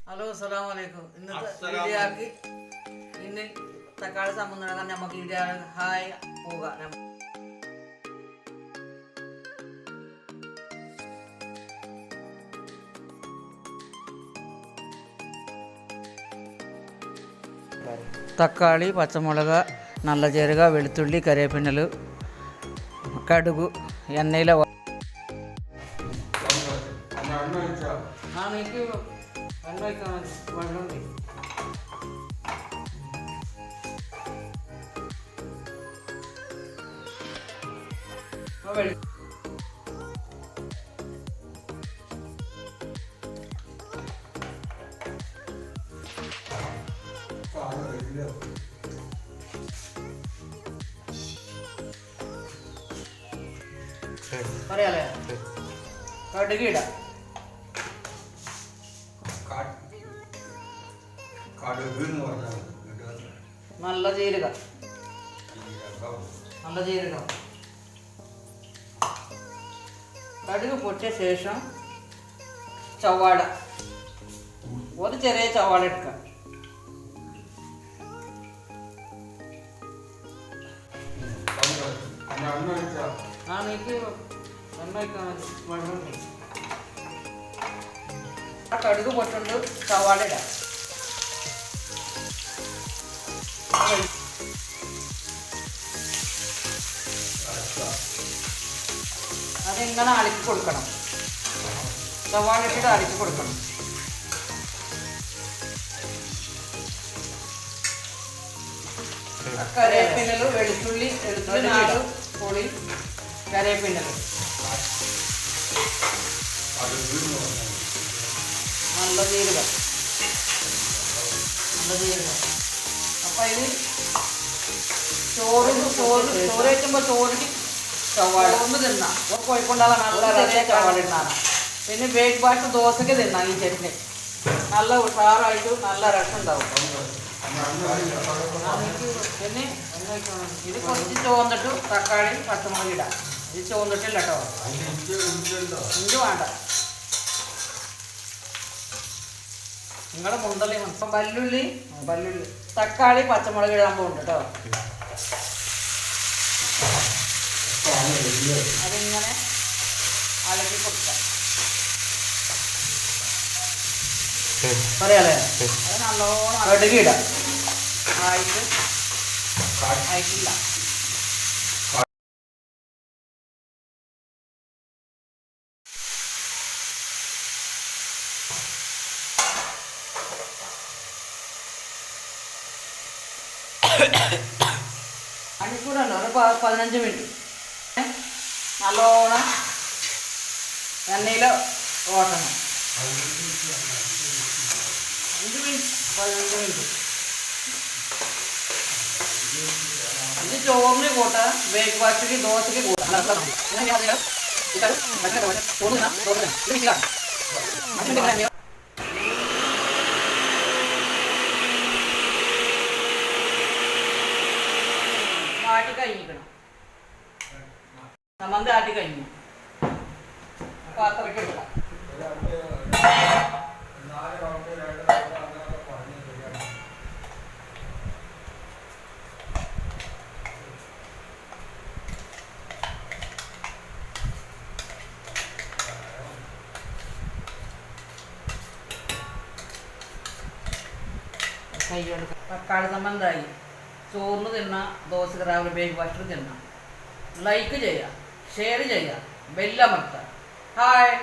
Hello അസ്സലാമു അലൈക്കും. ഇന്നത്തെ വീഡിയോ ആക്കി ഇന്ന് തക്കാളി സംബന്ധം നമുക്ക് വീഡിയോ ഹായ് പോകാം. തക്കാളി, പച്ചമുളക്, നല്ല ജീരക, വെളുത്തുള്ളി, കറിവേപ്പില, കടുക്, എണ്ണയിലെ പറയാലേ കടുകിടാം. നല്ല ജീരകം കടുക് പൊട്ടിയ ശേഷം ചവാട, ഒരു ചെറിയ ചവാട എടുക്കാം. കടുക് പൊട്ടുണ്ട് സവാള ഇടാം. അതിങ്ങനെ അളിച്ച് കൊടുക്കണം. സവാള ഇട്ടിട്ട് അളിച്ച് കൊടുക്കണം. കറിവേപ്പില, വെളുത്തുള്ളി 4 പൊളി കറിവേപ്പില, നല്ല ജീരകം. അപ്പം ഇത് ചോറ് വയ്ക്കുമ്പോൾ ചോറിന് ചോറിന് തിന്നാം. കോഴിക്കൊണ്ടാകാൻ നല്ല ചെറിയ ചവാള ഇടാണ്. പിന്നെ ബ്രേക്ക്ഫാസ്റ്റ് ദോശയ്ക്ക് തിന്നാം. ഈ ചട്നി നല്ല ഉഷാറായിട്ട് നല്ല രസം ഉണ്ടാവും. പിന്നെ ഇത് കുറച്ച് ചോന്നിട്ട് തക്കാളി, പച്ചമുളക് ഇടാം. ഇത് ചോന്നിട്ടില്ല കേട്ടോ, ഇഞ്ചി വേണ്ട. നിങ്ങളുടെ മുന്തലി ഇപ്പം വല്ലുള്ളി തക്കാളി, പച്ചമുളക് ഇടാൻ പോകുന്നുണ്ട് കേട്ടോ. അതിങ്ങനെ അലക്കി കൊടുക്കാം. പറയാലേ അത് നല്ലോണം കടുകിടാം. ആയിട്ടില്ല. മണിക്കൂറല്ല, ഒരു 15 മിനിറ്റ് നല്ലോണം എണ്ണയിൽ ഓട്ടണം. 15 മിനിറ്റ്. ഇത് ചോറിന് കൂട്ടാം, ബ്രേക്ക്ഫാസ്റ്റിന് ദോശയ്ക്ക് കൂട്ടാം. ആട്ടി കഴിഞ്ഞിരിക്കണം. സമ്മന്തി ആട്ടി കഴിഞ്ഞു. പാത്രക്ക് എടുക്കാം. കൈയ്യെടുക്കാം. തക്കാളി സമ്മന്തായി. ചോറിന് തിന്നാം, ദോശ രാവിലെ ബ്രേക്ക്ഫാസ്റ്റിന് തിന്നാം. ലൈക്ക് ചെയ്യുക, ഷെയർ ചെയ്യുക, ബെല്ലമർത്തുക. ഹായ്.